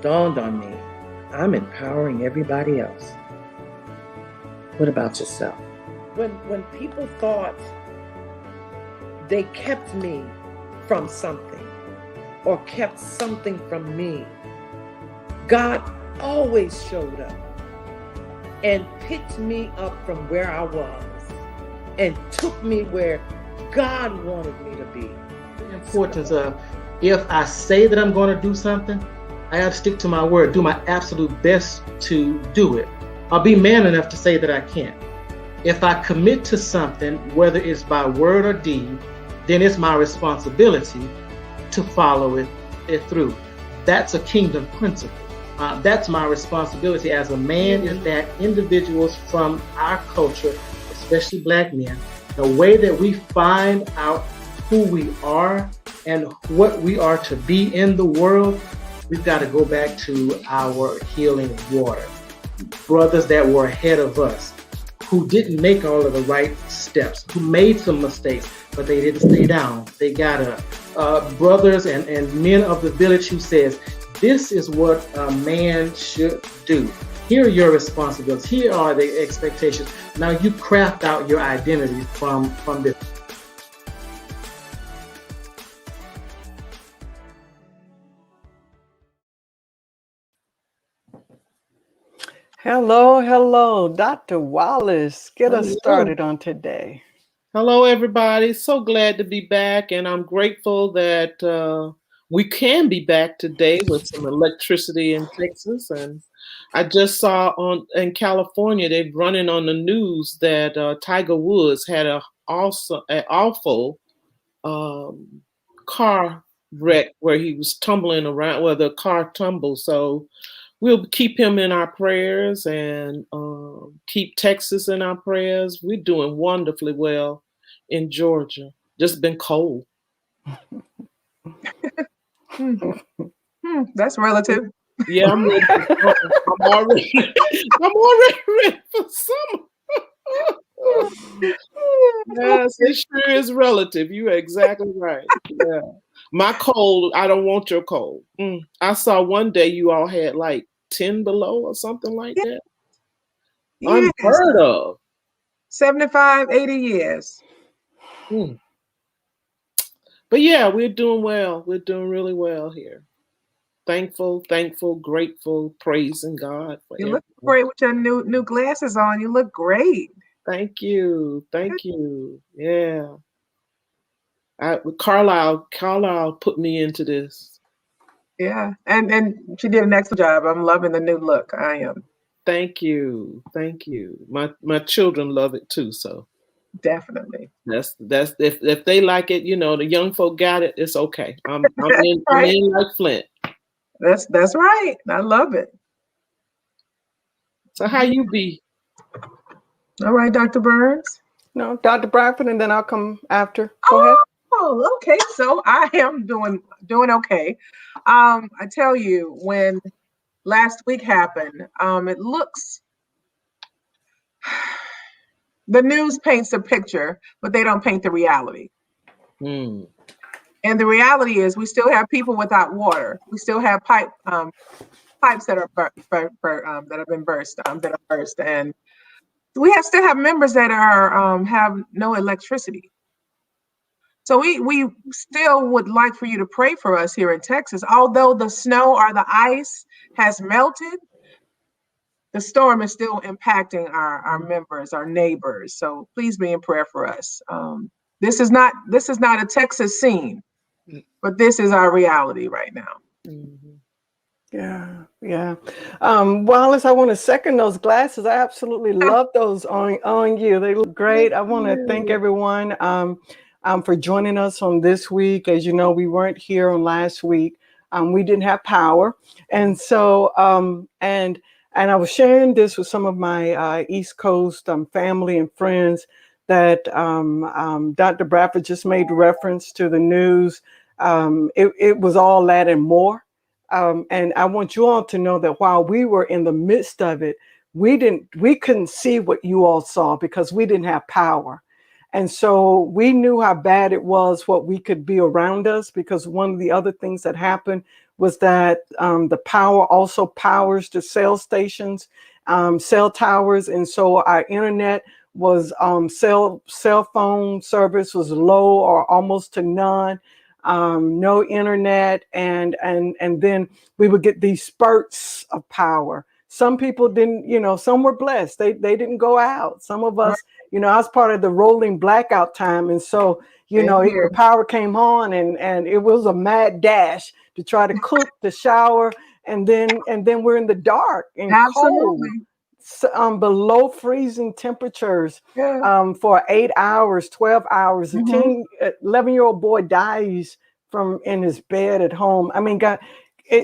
dawned on me, I'm empowering everybody else. What about yourself? When people thought they kept me from something or kept something from me, God always showed up and picked me up from where I was and took me where God wanted me to be. The importance of, if I say that I'm going to do something, I have to stick to my word, do my absolute best to do it. I'll be man enough to say that I can't. If I commit to something, whether it's by word or deed, then it's my responsibility to follow it through. That's a kingdom principle. That's my responsibility as a man, is that individuals from our culture, especially Black men, the way that we find out who we are and what we are to be in the world, we've got to go back to our healing water. Brothers that were ahead of us, who didn't make all of the right steps, who made some mistakes, but they didn't stay down. They got up. Brothers and men of the village who says, this is what a man should do. Here are your responsibilities. Here are the expectations. Now you craft out your identity from this. Hello, Dr. Wallace. Get us started on today. Hello, everybody. So glad to be back, and I'm grateful that we can be back today with some electricity in Texas. And I just saw in California, they're running on the news that Tiger Woods had an awful car wreck where he was tumbling around, where the car tumbled. So we'll keep him in our prayers and keep Texas in our prayers. We're doing wonderfully well in Georgia. Just been cold. That's relative. Yeah, I'm ready. I'm already ready for summer. Yes, it sure is relative. You're exactly right. Yeah. My cold, I don't want your cold. I saw one day you all had like 10 below or something like that. Yes. Unheard of. 75, 80 years. But yeah, we're doing well. We're doing really well here. Thankful, grateful, praising God. You look great with your new glasses on. You look great. Thank you. Yeah. Carlisle put me into this. Yeah, and she did an excellent job. I'm loving the new look. I am. Thank you. My children love it too. So definitely. That's if they like it, the young folk got it. It's okay. I'm in like Flint. That's right. I love it. So how you be? All right, Dr. Burns. No, Dr. Bradford, and then I'll come after. Go ahead. Oh, okay. So I am doing okay. I tell you, when last week happened, it looks, the news paints a picture, but they don't paint the reality. And the reality is, we still have people without water. We still have pipes that are that have been burst, and we still have members that are have no electricity. So we still would like for you to pray for us here in Texas. Although the snow or the ice has melted, the storm is still impacting our members, our neighbors. So please be in prayer for us. This is not a Texas scene, but this is our reality right now. Yeah. Wallace, I want to second those glasses. I absolutely love those on you. They look great. I want to thank everyone for joining us on this week. As you know, we weren't here on last week. We didn't have power. And so, and I was sharing this with some of my East Coast family and friends that Dr. Bradford just made reference to the news. It was all that and more. And I want you all to know that while we were in the midst of it, we couldn't see what you all saw because we didn't have power. And so we knew how bad it was, what we could be around us, because one of the other things that happened was that the power also powers the cell stations, cell towers. And so our internet was cell phone service was low or almost to none. No internet, and then we would get these spurts of power. Some people didn't, some were blessed. They didn't go out. Some of us, I was part of the rolling blackout time, and so the power came on, and it was a mad dash to try to cook, to shower, and then we're in the dark and cold. Below freezing temperatures for 8 hours, 12 hours. A 11-year-old boy dies in his bed at home. I mean, God,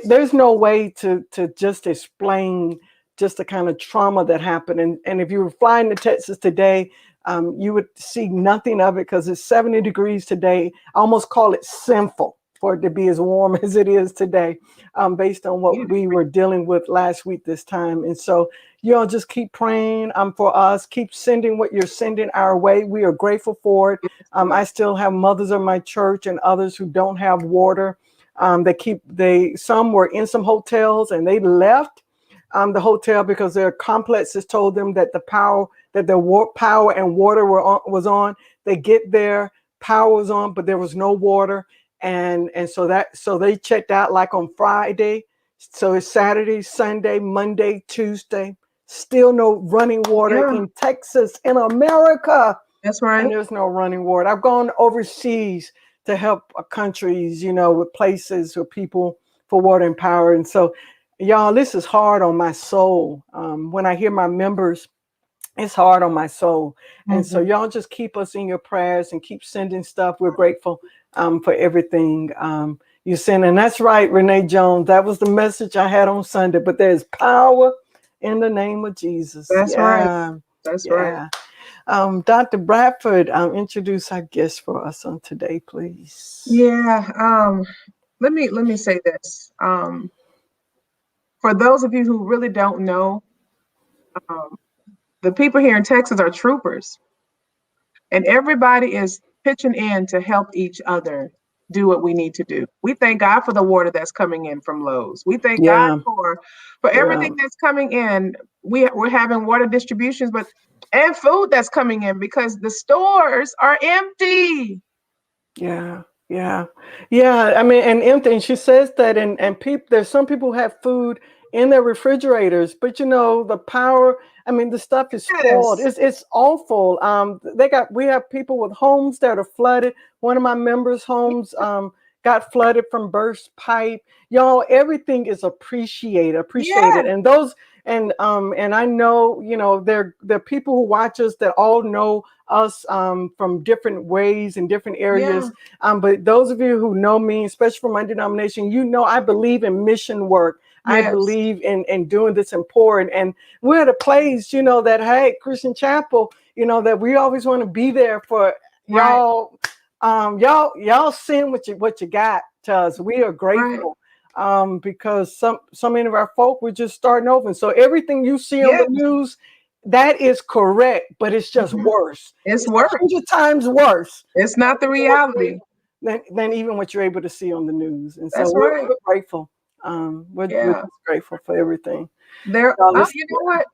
there's no way to just explain just the kind of trauma that happened. And if you were flying to Texas today, you would see nothing of it because it's 70 degrees today. I almost call it sinful for it to be as warm as it is today, based on what we were dealing with last week this time. And so, just keep praying for us. Keep sending what you're sending our way. We are grateful for it. I still have mothers of my church and others who don't have water. Some were in some hotels and they left the hotel because their complexes told them that the power and water was on. They get there, power was on, but there was no water. And so they checked out like on Friday. So it's Saturday, Sunday, Monday, Tuesday. Still no running water in Texas, in America. That's right. And there's no running water. I've gone overseas to help countries, with places or people for water and power. And so, y'all, this is hard on my soul. When I hear my members, it's hard on my soul. And so y'all just keep us in your prayers and keep sending stuff. We're grateful for everything you send. And that's right, Renee Jones. That was the message I had on Sunday. But there's power in the name of Jesus. That's right. That's right. Dr. Bradford, introduce our guest for us on today, please. Yeah. Let me say this. For those of you who really don't know, the people here in Texas are troopers, and everybody is pitching in to help each other do what we need to do. We thank God for the water that's coming in from Lowe's. We thank God for everything that's coming in. We're having water distributions, and food that's coming in because the stores are empty. Yeah. I mean, and empty. And she says that, and people, there's some people who have food in their refrigerators, but the power. I mean, the stuff is spoiled. It's awful. We have people with homes that are flooded. One of my members' homes got flooded from burst pipe. Y'all, everything is appreciated. And those. And I know, there are people who watch us that all know us from different ways and different areas. But those of you who know me, especially from my denomination, I believe in mission work. I believe in doing this and pouring. And we're at a place, that, hey, Christian Chapel, that we always want to be there for y'all. Y'all send what you got to us. We are grateful. Because so many of our folk were just starting over. And so everything you see on the news, that is correct, but it's just worse. It's worse. 100 times worse. It's not the reality. Than even what you're able to see on the news. And so we're grateful. We're just grateful for everything. You know what,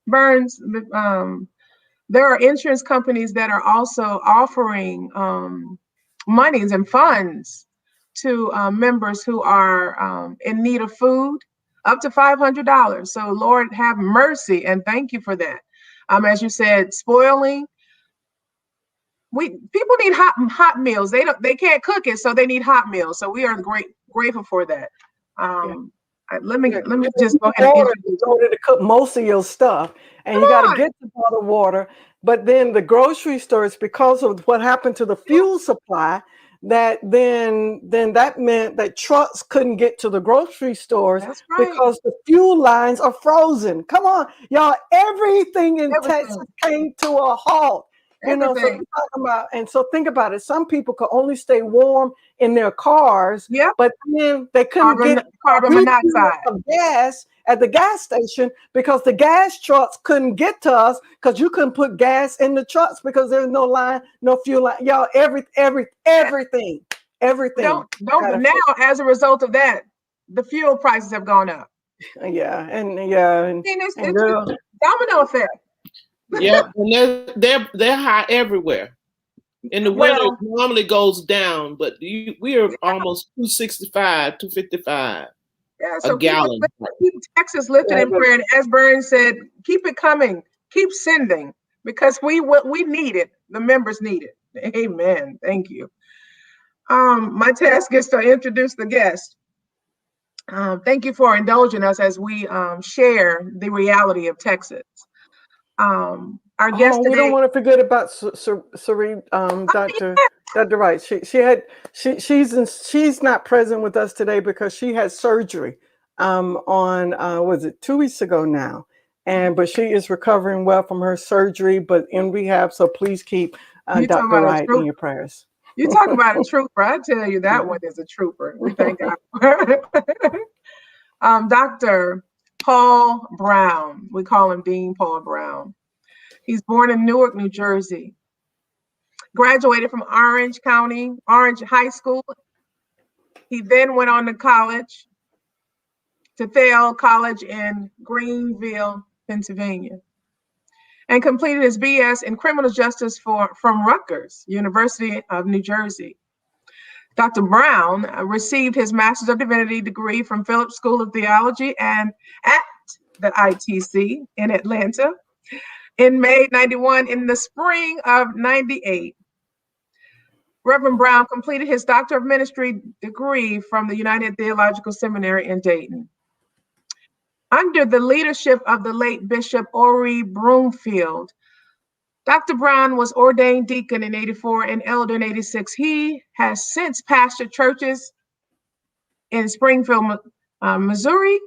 Burns, there are insurance companies that are also offering monies and funds to members who are in need of food, up to $500. So Lord have mercy and thank you for that. As you said, spoiling. People need hot meals. They can't cook it, so they need hot meals. So we are grateful for that. Let me just go ahead and introduce in order to cook most of your stuff, and you got to get the bottled water. But then the grocery stores, because of what happened to the fuel supply, that then that meant that trucks couldn't get to the grocery stores because the fuel lines are frozen. Come on, y'all! Everything in Texas came to a halt. So think about it. Some people could only stay warm in their cars, but then they couldn't get carbon monoxide of gas at the gas station because the gas trucks couldn't get to us because you couldn't put gas in the trucks because there's no line, no fuel line. Y'all, everything everything. Don't now, as a result of that, the fuel prices have gone up. Yeah, and It's a domino effect. Yeah, and they're high everywhere. In the winter, it normally goes down, but we are almost 265, 255 a gallon. Keep Texas lifted in prayer. And as Burns said, keep it coming. Keep sending, because we need it. The members need it. Amen. Thank you. My task is to introduce the guest. Thank you for indulging us as we share the reality of Texas. Our guest today. We don't want to forget about Dr. Wright. She's not present with us today because she had surgery on was it 2 weeks ago now, but she is recovering well from her surgery, but in rehab. So please keep Dr. Wright in your prayers. You talk about a trooper. I tell you, that one is a trooper. We thank God. Dr. Paul Brown. We call him Dean Paul Brown. He's born in Newark, New Jersey. Graduated from Orange High School. He then went on to college, to Thiel College in Greenville, Pennsylvania, and completed his BS in criminal justice from Rutgers, University of New Jersey. Dr. Brown received his Master's of Divinity degree from Phillips School of Theology and at the ITC in Atlanta in May 91. In the spring of 98, Reverend Brown completed his Doctor of Ministry degree from the United Theological Seminary in Dayton. Under the leadership of the late Bishop Ori Broomfield, Dr. Brown was ordained deacon in 84 and elder in 86. He has since pastored churches in Springfield, Missouri,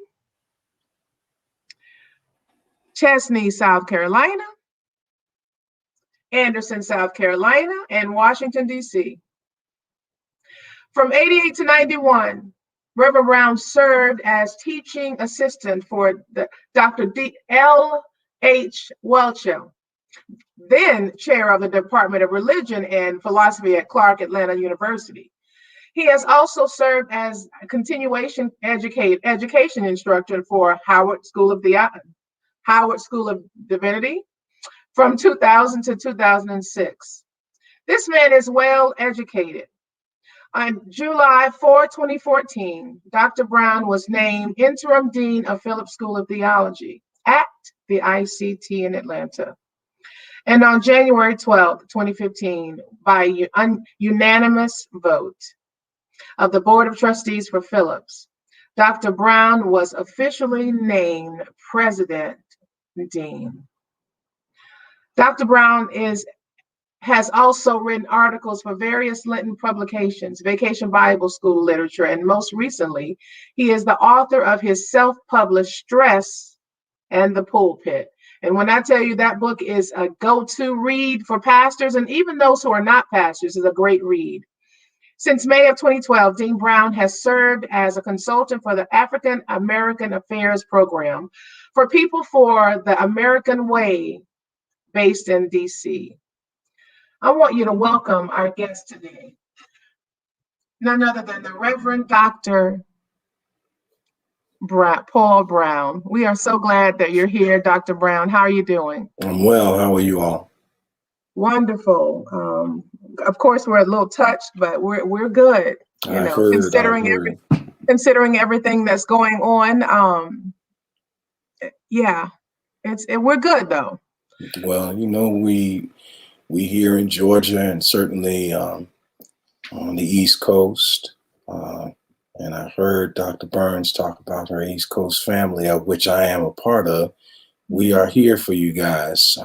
Chesnee, South Carolina, Anderson, South Carolina, and Washington, D.C. From 88 to 91, Reverend Brown served as teaching assistant for Dr. L.H. Welchel, then chair of the Department of Religion and Philosophy at Clark Atlanta University. He has also served as a continuation education instructor for Howard School of Divinity from 2000 to 2006. This man is well educated. On July 4, 2014, Dr. Brown was named interim dean of Phillips School of Theology at the ICT in Atlanta. And on January 12, 2015, by unanimous vote of the Board of Trustees for Phillips, Dr. Brown was officially named President Dean. Dr. Brown has also written articles for various Lenten publications, Vacation Bible School literature, and most recently, he is the author of his self-published Stress and the Pulpit. And when I tell you that book is a go-to read for pastors, and even those who are not pastors, is a great read. Since May of 2012, Dean Brown has served as a consultant for the African American Affairs Program for People for the American Way, based in DC. I want you to welcome our guest today, none other than the Reverend Dr. Paul Brown. We are so glad that you're here, Dr. Brown. How are you doing? I'm well. How are you all? Wonderful. Of course, we're a little touched, but we're good. Considering everything that's going on. We're good though. Well, we here in Georgia and certainly on the East Coast. And I heard Dr. Burns talk about her East Coast family, of which I am a part of. We are here for you guys.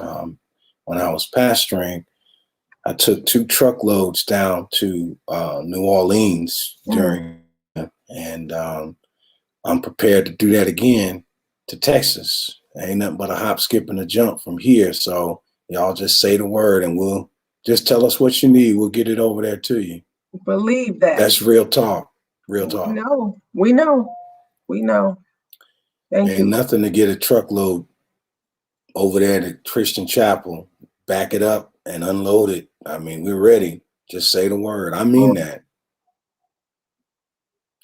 When I was pastoring, I took 2 truckloads down to New Orleans and I'm prepared to do that again to Texas. Ain't nothing but a hop, skip, and a jump from here. So y'all just say the word and we'll just tell us what you need. We'll get it over there to you. Believe that. That's real talk. Real talk. No, we know. Thank you. Ain't nothing to get a truckload over there to Christian Chapel, back it up and unload it. I mean, we're ready. Just say the word. I mean that.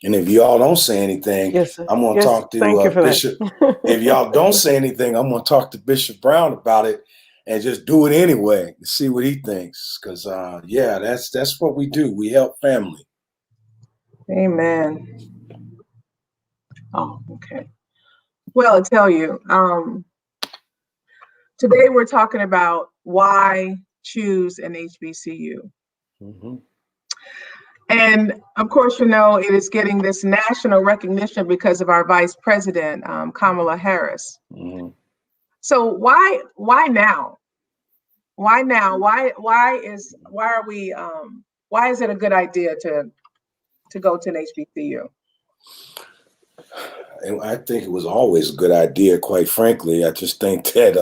And if y'all don't say anything, Yes, sir. I'm going to Yes, talk thank you to for Bishop. that. If y'all don't say anything, I'm going to talk to Bishop Brown about it and just do it anyway and see what he thinks. Because, yeah, that's what we do. We help family. Amen. Oh, okay. Well, I tell you, today we're talking about why choose an HBCU. Mm-hmm. And of course, you know, it is getting this national recognition because of our Vice President, Kamala Harris. Mm-hmm. So why now? Why now? Why is it a good idea to go to an HBCU? And I think it was always a good idea, quite frankly. I just think that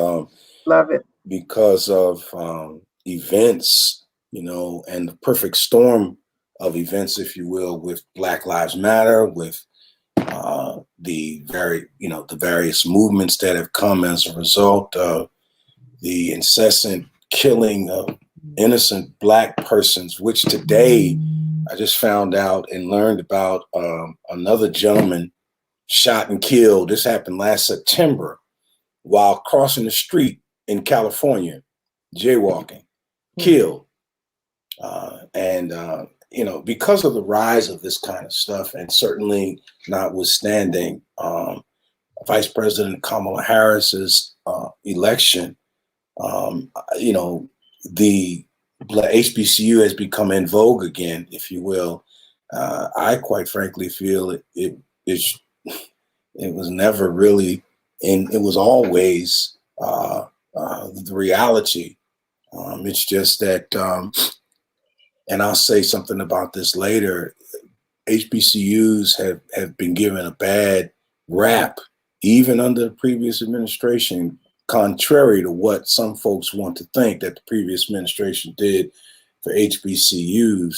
Love it. because of events, you know, and the perfect storm of events, if you will, with Black Lives Matter, with the various movements that have come as a result of the incessant killing of innocent Black persons, which today I just found out and learned about another gentleman shot and killed. This happened last September while crossing the street in California, jaywalking, killed. You know, because of the rise of this kind of stuff, and certainly notwithstanding Vice President Kamala Harris's election, you know, the HBCU has become in vogue again, if you will. I quite frankly feel it was never really, and it was always the reality. It's just that, and I'll say something about this later, HBCUs have been given a bad rap, even under the previous administration, contrary to what some folks want to think that the previous administration did for HBCUs.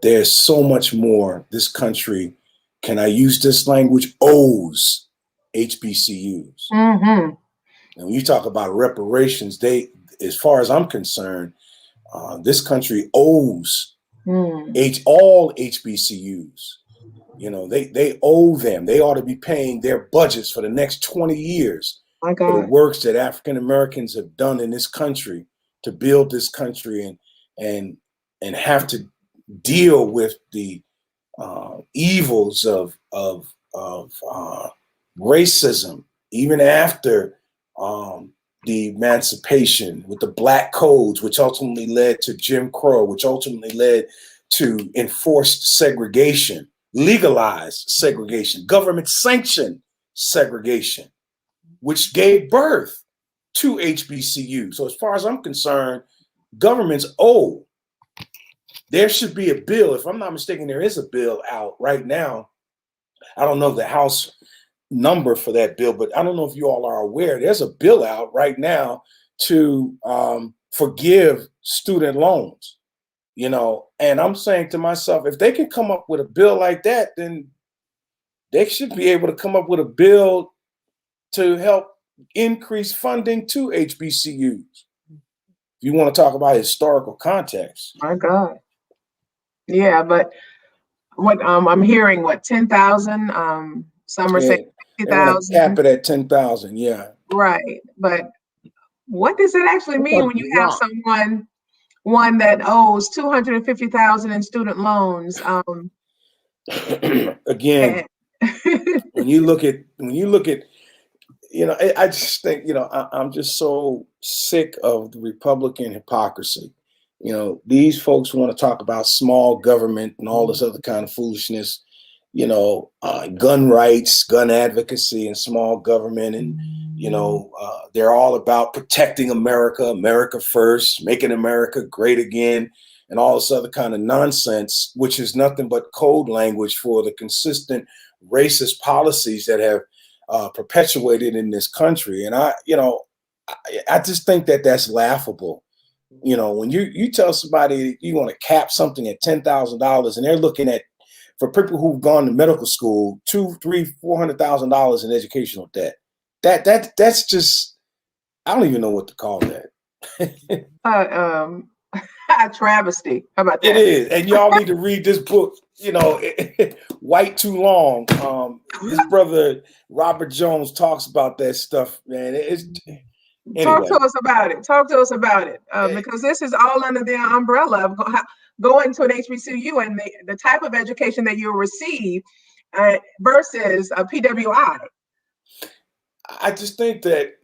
There's so much more this country, can I use this language, owes HBCUs. Mm-hmm. And when you talk about reparations, as far as I'm concerned, this country owes all HBCUs. You know, they owe them. They ought to be paying their budgets for the next 20 years My for the God. works that African Americans have done in this country to build this country and have to deal with the evils of racism, even after the emancipation with the Black codes, which ultimately led to Jim Crow, which ultimately led to enforced segregation, legalized segregation, government sanctioned segregation, which gave birth to HBCU. So as far as I'm concerned, governments owe. There should be a bill. If I'm not mistaken, there is a bill out right now. I don't know the House number for that bill, but I don't know if you all are aware, there's a bill out right now to forgive student loans, you know, and I'm saying to myself, if they can come up with a bill like that, then they should be able to come up with a bill to help increase funding to HBCUs. If you want to talk about historical context. My God. Yeah, but what I'm hearing, 10,000? Some are saying They want to 50,000. cap it at 10,000. Yeah. Right. But what does it actually That's mean a when you have lot. one that owes 250,000 in student loans? Again, when you look at, you know, I just think, you know, I'm just so sick of the Republican hypocrisy. You know, these folks want to talk about small government and all this other kind of foolishness, you know, gun rights, gun advocacy, and small government. And, you know, they're all about protecting America, America first, making America great again, and all this other kind of nonsense, which is nothing but code language for the consistent racist policies that have perpetuated in this country. And I just think that that's laughable. You know, when you tell somebody you want to cap something at $10,000 and they're looking at, for people who've gone to medical school, $200,000, $300,000, $400,000 in educational debt. That's just, I don't even know what to call that. A travesty. How about that? It is, and y'all need to read this book. you know, white too long. His brother Robert Jones talks about that stuff, man. Anyway. Talk to us about it. Talk to us about it, because this is all under the umbrella of going to an HBCU and the type of education that you'll receive versus a PWI. I just think that,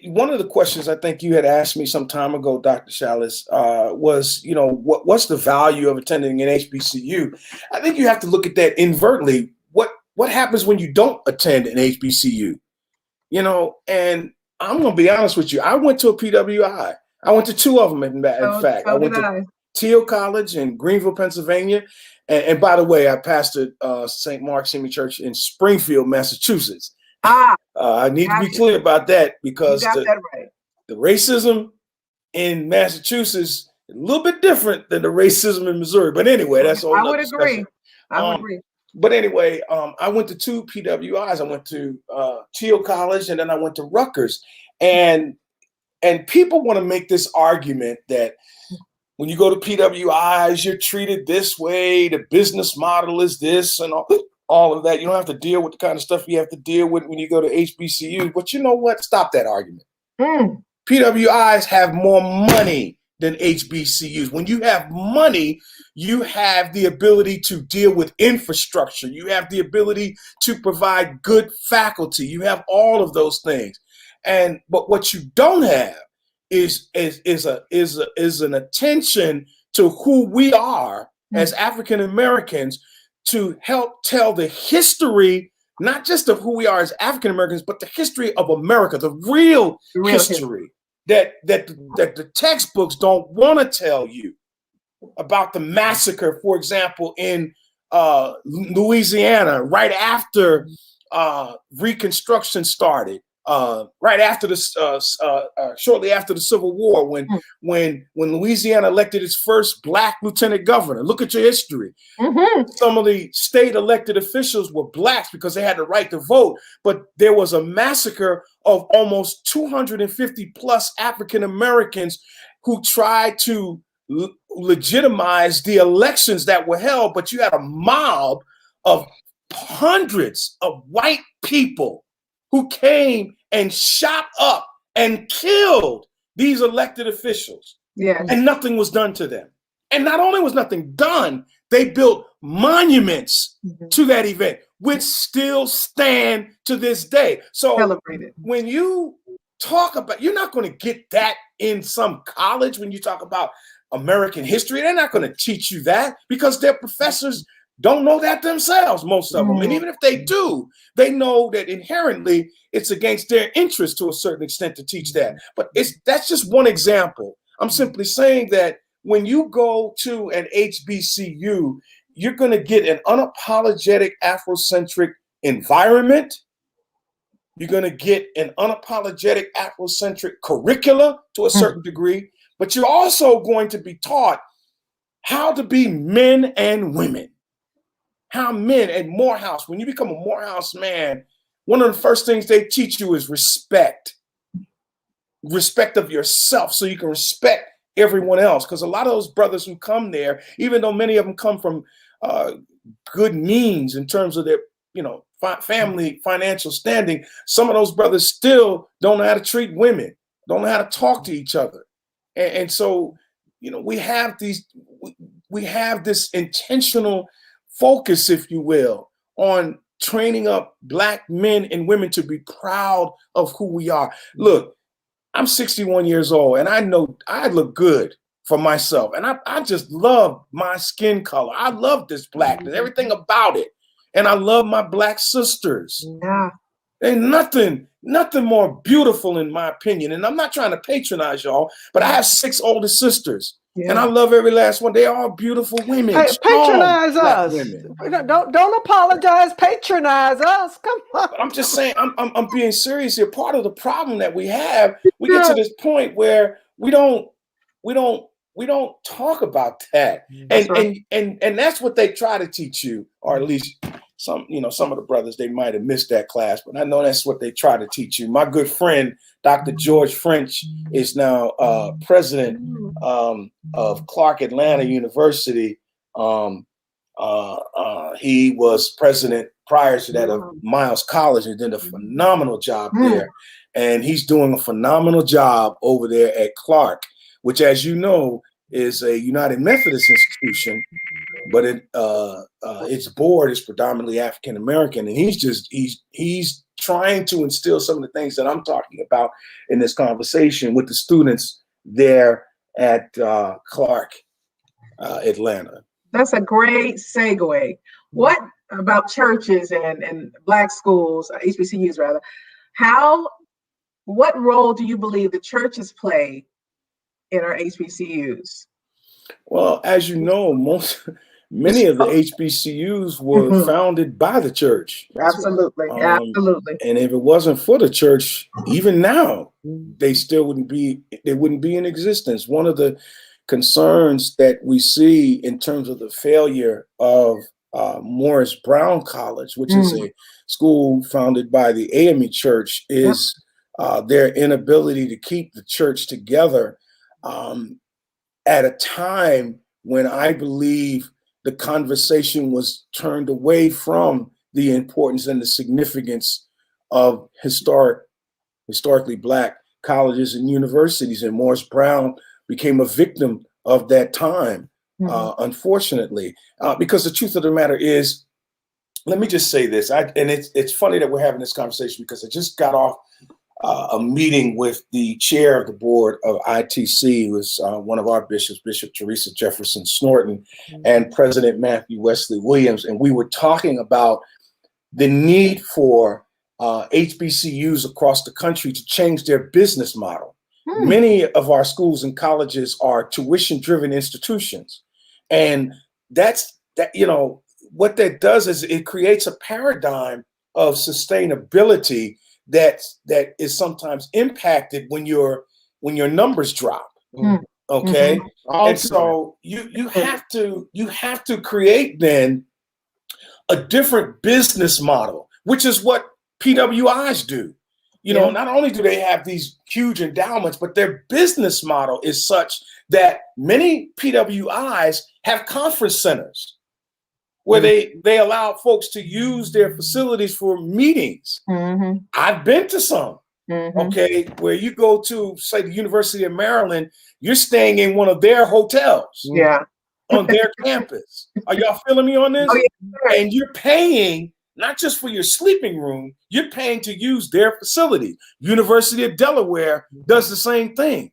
one of the questions I think you had asked me some time ago, Dr. Chalice, was, what's the value of attending an HBCU? I think you have to look at that invertly. What happens when you don't attend an HBCU? And I'm going to be honest with you. I went to a PWI. I went to two of them, in fact. I went to Teal College in Greenville, Pennsylvania. And by the way, I pastored St. Mark's Senior Church in Springfield, Massachusetts. I need to be clear about that, because the racism in Massachusetts is a little bit different than the racism in Missouri. But anyway, that's all. I would agree. But anyway, I went to two PWIs. I went to Teal College, and then I went to Rutgers. And people want to make this argument that when you go to PWIs, you're treated this way. The business model is this and all of that. You don't have to deal with the kind of stuff you have to deal with when you go to HBCU. But you know what? Stop that argument. PWIs have more money than HBCUs. When you have money, you have the ability to deal with infrastructure. You have the ability to provide good faculty. You have all of those things. But what you don't have is an attention to who we are as African Americans, to help tell the history, not just of who we are as African Americans, but the history of America, the real history that the textbooks don't want to tell you about. The massacre, for example, in Louisiana, right after Reconstruction started. Right after shortly after the Civil War, when Louisiana elected its first Black lieutenant governor. Look at your history. Some of the state elected officials were Blacks because they had the right to vote, but there was a massacre of almost 250 plus African Americans who tried to legitimize the elections that were held. But you had a mob of hundreds of white people who came and shot up and killed these elected officials. And nothing was done to them. And not only was nothing done, they built monuments to that event, which still stand to this day. So when you talk about, you're not going to get that in some college. When you talk about American history, they're not going to teach you that, because their professors don't know that themselves, most of them. And even if they do, they know that inherently it's against their interest to a certain extent to teach that. But that's just one example. I'm simply saying that when you go to an HBCU, you're going to get an unapologetic Afrocentric environment. You're going to get an unapologetic Afrocentric curricula to a certain degree, but you're also going to be taught how to be men and women. How men at Morehouse, when you become a Morehouse man, one of the first things they teach you is respect. Respect of yourself, so you can respect everyone else. Because a lot of those brothers who come there, even though many of them come from good means in terms of their, family financial standing, some of those brothers still don't know how to treat women, don't know how to talk to each other. And so, we have this intentional focus, if you will, on training up Black men and women to be proud of who we are. Look, I'm 61 years old, and I know I look good for myself. And I just love my skin color. I love this Blackness, everything about it. And I love my Black sisters. Ain't nothing more beautiful, in my opinion. And I'm not trying to patronize y'all, but I have 6 older sisters. And I love every last one. They are beautiful women. Patronize us. Don't apologize. Patronize us. Come on. But I'm just saying, I'm being serious here. Part of the problem that we have, we get to this point where we don't talk about that. And that's what they try to teach you, or at least some of the brothers, they might have missed that class, but I know that's what they try to teach you. My good friend, Dr. George French, is now president of Clark Atlanta University. He was president prior to that of Miles College and did a phenomenal job there. And he's doing a phenomenal job over there at Clark, which, as you know, is a United Methodist institution, but its board is predominantly African American, and he's trying to instill some of the things that I'm talking about in this conversation with the students there at Clark, Atlanta. That's a great segue. What about churches and Black schools, HBCUs rather? What role do you believe the churches play in our HBCUs? Well, as you know, many of the HBCUs were founded by the church. Absolutely, absolutely. And if it wasn't for the church, even now, they wouldn't be in existence. One of the concerns that we see in terms of the failure of Morris Brown College, which is a school founded by the AME Church, is their inability to keep the church together at a time when I believe the conversation was turned away from the importance and the significance of historically Black colleges and universities, and Morris Brown became a victim of that time, unfortunately. Because the truth of the matter is, let me just say this, and it's funny that we're having this conversation because I just got off a meeting with the chair of the board of ITC, who is one of our bishops, Bishop Teresa Jefferson Snorton, and President Matthew Wesley Williams, and we were talking about the need for HBCUs across the country to change their business model. Many of our schools and colleges are tuition-driven institutions, and what that does is it creates a paradigm of sustainability that is sometimes impacted when your numbers drop. Okay, and so you have to create then a different business model, which is what PWIs do. Not only do they have these huge endowments, but their business model is such that many PWIs have conference centers where they allow folks to use their facilities for meetings. I've been to some, okay, where you go to, say, the University of Maryland, you're staying in one of their hotels on their campus. Are y'all feeling me on this? Oh, yeah. And you're paying not just for your sleeping room, you're paying to use their facility. University of Delaware does the same thing.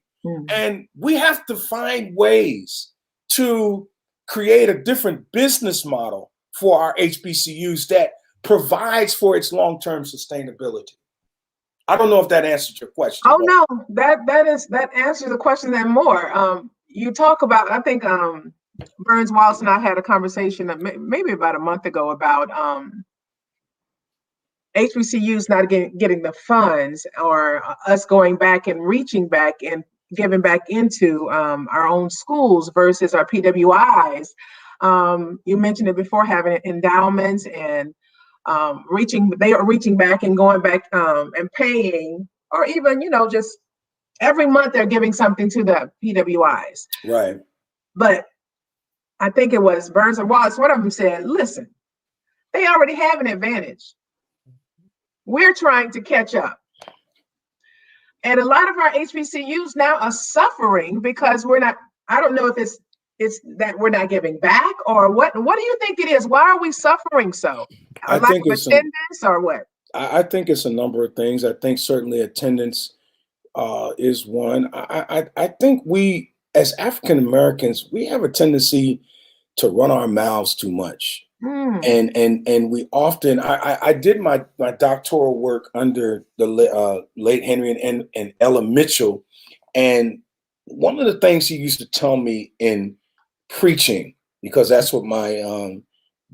And we have to find ways to create a different business model for our HBCUs that provides for its long-term sustainability. I don't know if that answered your question. Oh, no, that answers the question and more. You talk about, I think Burns Wallace and I had a conversation maybe about a month ago about HBCUs not getting the funds, or us going back and reaching back and giving back into our own schools versus our PWIs. You mentioned it before, having endowments and they are reaching back and going back and paying, or even, just every month they're giving something to the PWIs. Right. But I think it was Burns or Wallace, one of them said, listen, they already have an advantage. We're trying to catch up. And a lot of our HBCUs now are suffering because I don't know if it's that we're not giving back, or what do you think it is? Why are we suffering so? A lack of attendance, or what? I think it's a number of things. I think certainly attendance is one. I think we, as African Americans, we have a tendency to run our mouths too much. And we often, I did my doctoral work under the late Henry and Ella Mitchell. And one of the things he used to tell me in preaching, because that's what my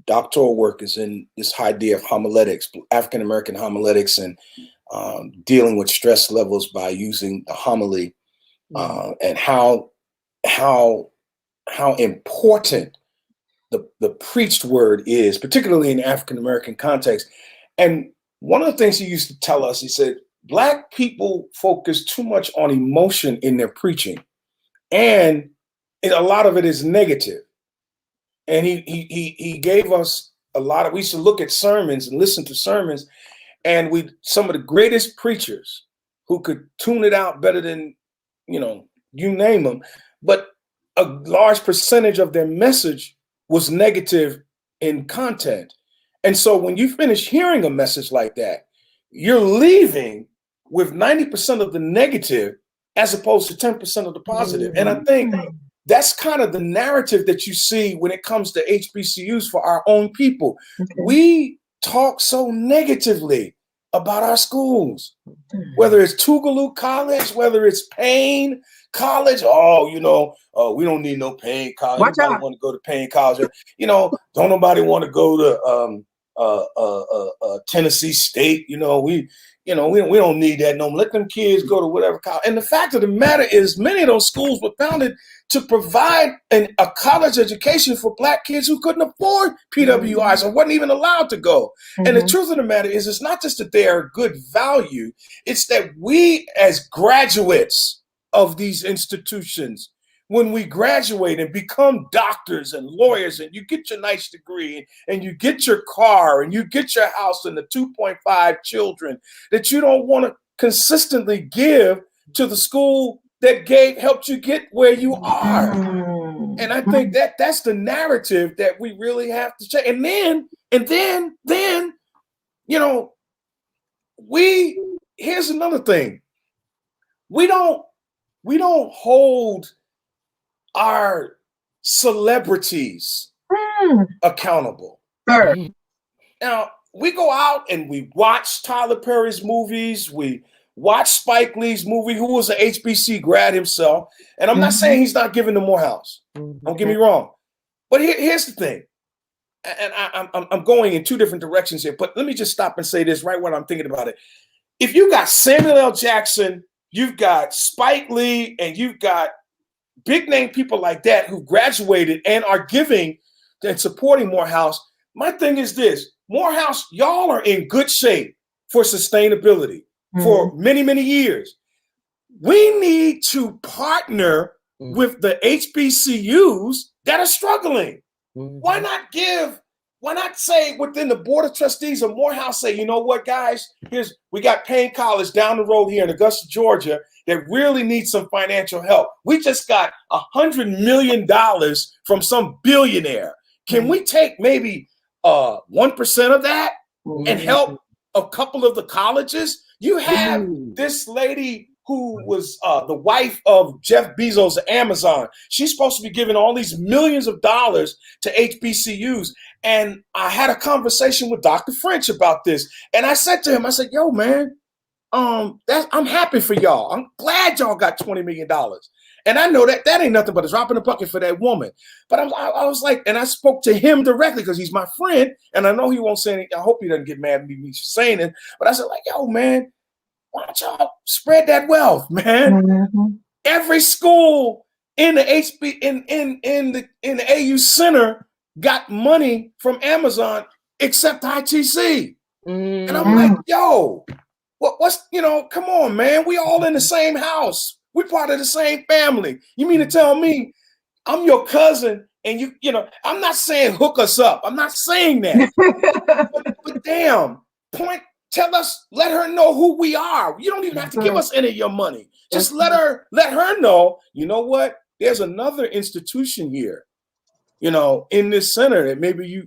doctoral work is in, this idea of homiletics, African American homiletics, and dealing with stress levels by using the homily, and how important the preached word is, particularly in African American context. And one of the things he used to tell us, he said, Black people focus too much on emotion in their preaching, and a lot of it is negative. And he gave us a lot of, we used to look at sermons and listen to sermons, and some of the greatest preachers who could tune it out better than, you name them, but a large percentage of their message was negative in content. And so when you finish hearing a message like that, you're leaving with 90% of the negative as opposed to 10% of the positive. And I think that's kind of the narrative that you see when it comes to HBCUs for our own people. We talk so negatively about our schools, whether it's Tougaloo College, whether it's Payne College. We don't need no Payne College. Watch Nobody out. want to go to Payne College. Don't nobody want to go to Tennessee State. We don't need that no more. Let them kids go to whatever college. And the fact of the matter is, many of those schools were founded to provide a college education for Black kids who couldn't afford PWIs or wasn't even allowed to go. And the truth of the matter is, it's not just that they are good value, it's that we as graduates of these institutions, when we graduate and become doctors and lawyers, and you get your nice degree and you get your car and you get your house and the 2.5 children, that you don't want to consistently give to the school that helped you get where you are. And I think that's the narrative that we really have to change. And then, here's another thing. We don't hold our celebrities accountable. Sure. Now, we go out and we watch Tyler Perry's movies, we watch Spike Lee's movie, who was an HBC grad himself. And I'm not saying he's not giving to Morehouse. Don't get me wrong. But here's the thing. And I'm going in two different directions here, but let me just stop and say this right when I'm thinking about it. If you got Samuel L. Jackson, you've got Spike Lee, and you've got big name people like that who graduated and are giving and supporting Morehouse, my thing is this: Morehouse, y'all are in good shape for sustainability for many, many years. We need to partner with the HBCUs that are struggling. Why not say within the board of trustees of Morehouse, say, you know what, guys, we got Payne College down the road here in Augusta, Georgia, that really needs some financial help. We just got $100 million from some billionaire. Can we take maybe 1% of that and help a couple of the colleges? You have this lady who was the wife of Jeff Bezos of Amazon. She's supposed to be giving all these millions of dollars to HBCUs. And I had a conversation with Dr. French about this. And I said to him, I said, yo, man, I'm happy for y'all. I'm glad y'all got $20 million. And I know that ain't nothing but a drop in the bucket for that woman. But I was like, and I spoke to him directly because he's my friend. And I know he won't say anything. I hope he doesn't get mad at me for saying it. But I said, like, yo, man, why don't y'all spread that wealth, man? Every school in the in the AU Center got money from Amazon except ITC. And I'm like, yo, what's come on, man. We all in the same house. We part of the same family. You mean to tell me I'm your cousin and I'm not saying hook us up. I'm not saying that. but damn, tell us, let her know who we are. You don't even have to give us any of your money. Just let her know, you know what? There's another institution here, in this center that maybe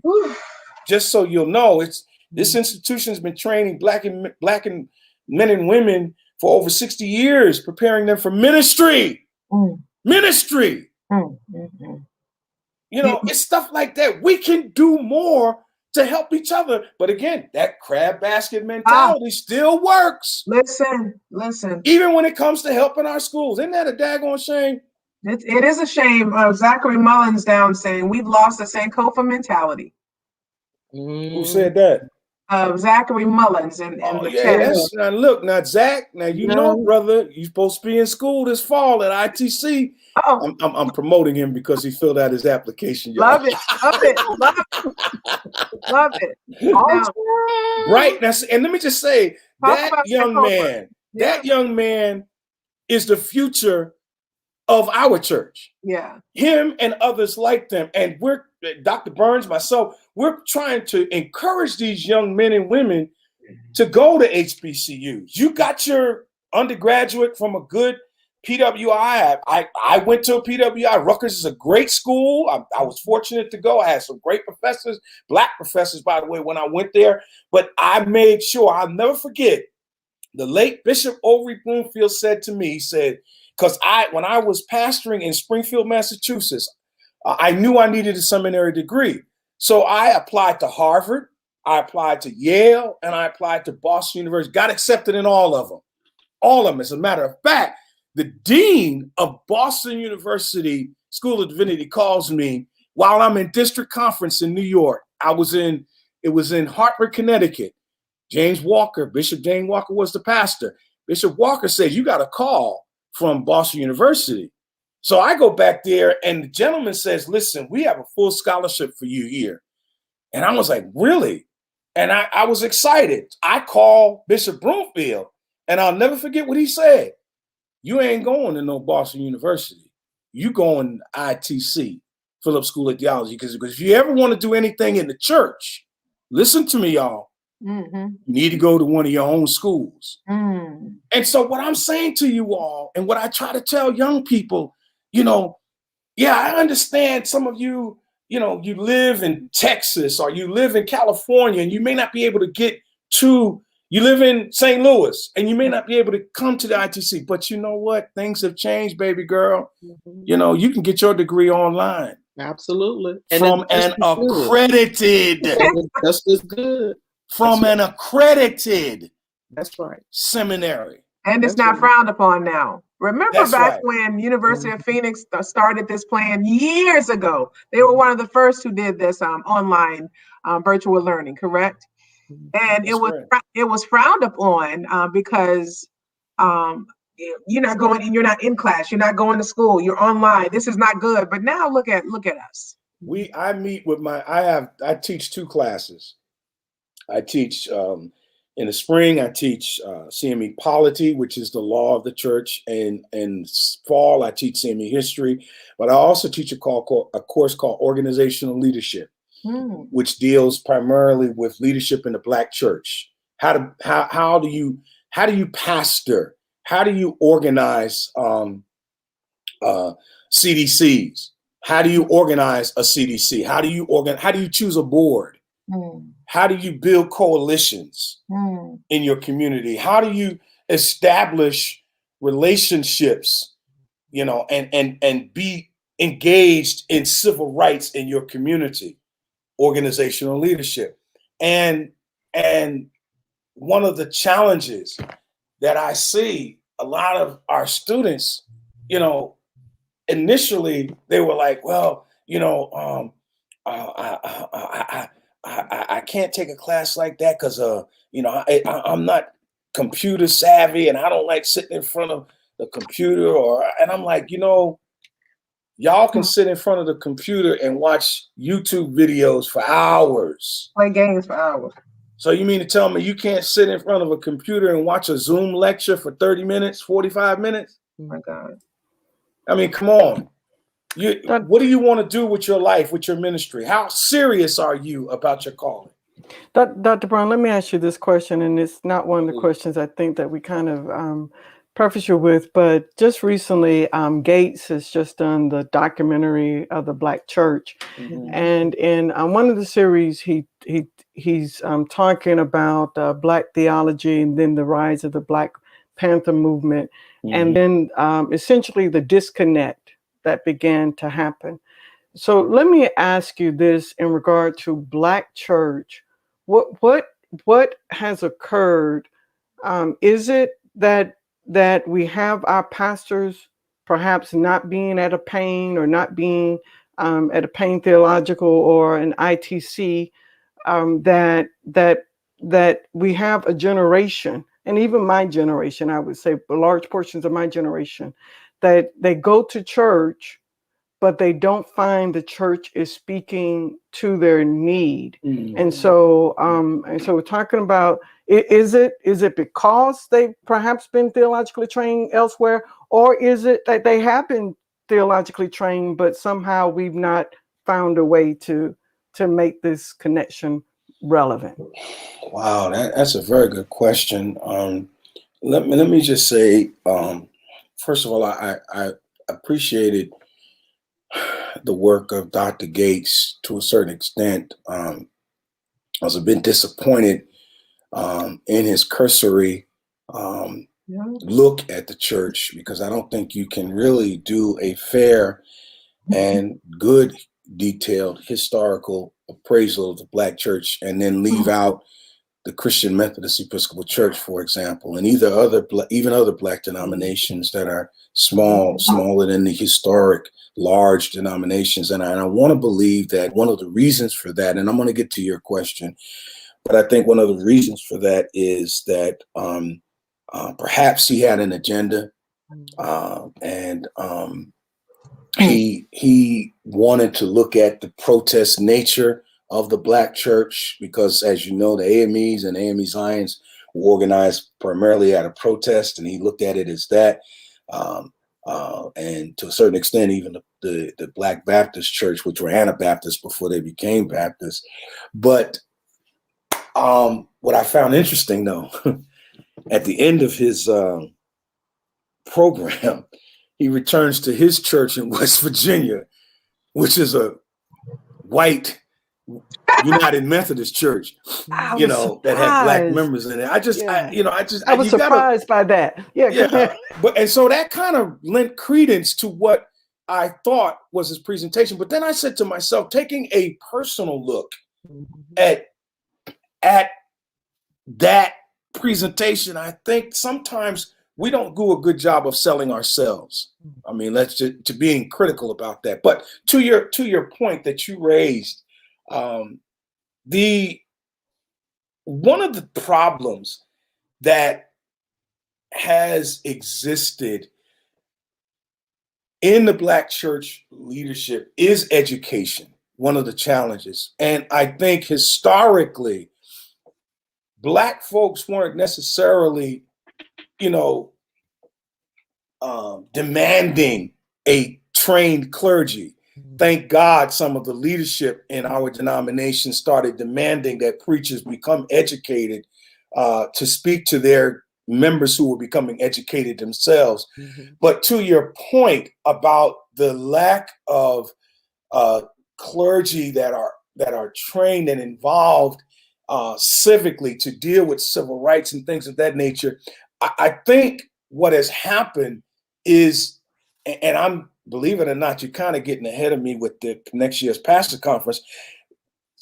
just so you'll know, this institution's been training black men and women for over 60 years, preparing them for ministry. Ministry. It's stuff like that. We can do more to help each other. But again, that crab basket mentality still works. Listen. Even when it comes to helping our schools. Isn't that a daggone shame? It is a shame. Zachary Mullins down saying we've lost the Sankofa mentality. Who said that? Zachary Mullins and the chat. Now look, Zach, brother, you're supposed to be in school this fall at ITC. I'm promoting him because he filled out his application. Y'all. Love it. Right. And let me just say, that young man is the future of our church. Yeah. Him and others like them. And Dr. Burns, myself, we're trying to encourage these young men and women to go to HBCUs. You got your undergraduate from a good PWI. I went to a PWI. Rutgers is a great school. I was fortunate to go. I had some great professors, Black professors, by the way, when I went there. But I made sure, I'll never forget, the late Bishop Overy Bloomfield said to me, he said, because when I was pastoring in Springfield, Massachusetts, I knew I needed a seminary degree. So I applied to Harvard, I applied to Yale, and I applied to Boston University. Got accepted in all of them. All of them. As a matter of fact, the dean of Boston University School of Divinity calls me while I'm in district conference in New York. It was in Hartford, Connecticut. James Walker, Bishop James Walker was the pastor. Bishop Walker said, you got a call from Boston University. So I go back there and the gentleman says, listen, we have a full scholarship for you here. And I was like, really? And I was excited. I called Bishop Bloomfield and I'll never forget what he said. You ain't going to no Boston University. You going to ITC, Phillips School of Theology, because if you ever want to do anything in the church, listen to me, y'all. You need to go to one of your own schools. And so what I'm saying to you all, and what I try to tell young people, I understand some of you, you live in Texas or you live in California and you may not be able to get to, you live in St. Louis and you may not be able to come to the ITC, but you know what? Things have changed, baby girl. You can get your degree online. Absolutely. From an accredited. That's just good. From an accredited, that's right, seminary. And it's not frowned upon now. Remember back when University of Phoenix started this plan years ago? They were one of the first who did this online virtual learning, correct? And it was frowned upon because you're not going and you're not in class, you're not going to school, you're online. This is not good. But now look at us. I teach 2 classes. I teach in the spring, I teach CME Polity, which is the law of the church. And in fall, I teach CME History. But I also teach a course called Organizational Leadership, which deals primarily with leadership in the Black church. How do you pastor? How do you organize CDCs? How do you organize a CDC? How do you choose a board? How do you build coalitions in your community? How do you establish relationships, and be engaged in civil rights in your community? Organizational leadership. And one of the challenges that I see a lot of our students, initially they were like, well, I can't take a class like that because I'm not computer savvy and I don't like sitting in front of the computer. And I'm like, y'all can sit in front of the computer and watch YouTube videos for hours. Play games for hours. So you mean to tell me you can't sit in front of a computer and watch a Zoom lecture for 30 minutes, 45 minutes? Oh my God. I mean, come on. What do you want to do with your life, with your ministry? How serious are you about your calling? Dr. Brown, let me ask you this question, and it's not one of the questions I think that we kind of preface you with, but just recently, Gates has just done the documentary of the Black church. And in one of the series, he's talking about Black theology and then the rise of the Black Panther movement, and then essentially the disconnect that began to happen. So let me ask you this in regard to Black church. What has occurred? Is it that we have our pastors perhaps not being at a Payne or not being at a Payne Theological or an ITC, that we have a generation, and even my generation, I would say large portions of my generation, that they go to church, but they don't find the church is speaking to their need. And so we're talking about, is it because they've perhaps been theologically trained elsewhere, or is it that they have been theologically trained, but somehow we've not found a way to make this connection relevant? Wow, that's a very good question. Let me just say, first of all, I appreciated the work of Dr. Gates to a certain extent. I was a bit disappointed in his cursory look at the church, because I don't think you can really do a fair and good detailed historical appraisal of the Black church and then leave out the Christian Methodist Episcopal Church, for example, and even other Black denominations that are smaller than the historic large denominations. And I want to believe that one of the reasons for that, and I'm going to get to your question, but I think one of the reasons for that is that perhaps he had an agenda, and he wanted to look at the protest nature of the Black church, because, as you know, the AMEs and AME Zions were organized primarily out of protest, and he looked at it as that. And to a certain extent, even the Black Baptist Church, which were Anabaptists before they became Baptists. But what I found interesting, though, at the end of his program, he returns to his church in West Virginia, which is a white United Methodist Church, that had Black members in it. I was surprised by that. And so that kind of lent credence to what I thought was his presentation. But then I said to myself, taking a personal look at that presentation, I think sometimes we don't do a good job of selling ourselves. I mean, let's just to being critical about that. But to your point that you raised, one of the problems that has existed in the Black church leadership is education, one of the challenges. And I think historically, Black folks weren't necessarily, demanding a trained clergy. Thank God some of the leadership in our denomination started demanding that preachers become educated to speak to their members who were becoming educated themselves. But to your point about the lack of clergy that are trained and involved civically to deal with civil rights and things of that nature, I think what has happened is, and I'm, believe it or not, you're kind of getting ahead of me with the next year's pastor conference.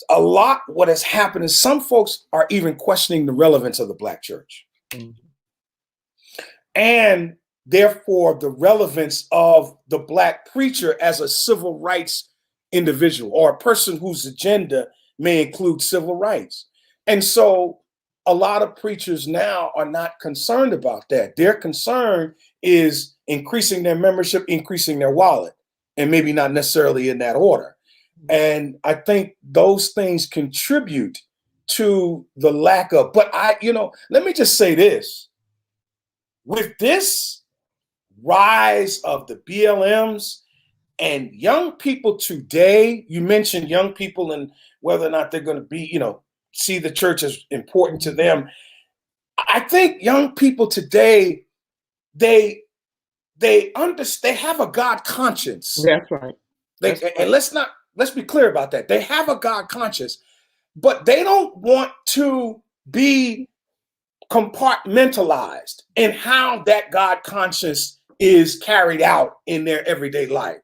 What has happened is some folks are even questioning the relevance of the Black church. And therefore the relevance of the Black preacher as a civil rights individual, or a person whose agenda may include civil rights. And so a lot of preachers now are not concerned about that. Their concern is increasing their membership, increasing their wallet, and maybe not necessarily in that order. And I think those things contribute to the lack of, but let me just say this. With this rise of the BLMs and young people today, you mentioned young people and whether or not they're going to be, see the church as important to them. I think young people today, they have a God conscience. That's right. And let's be clear about that. They have a God conscience, but they don't want to be compartmentalized in how that God conscience is carried out in their everyday life,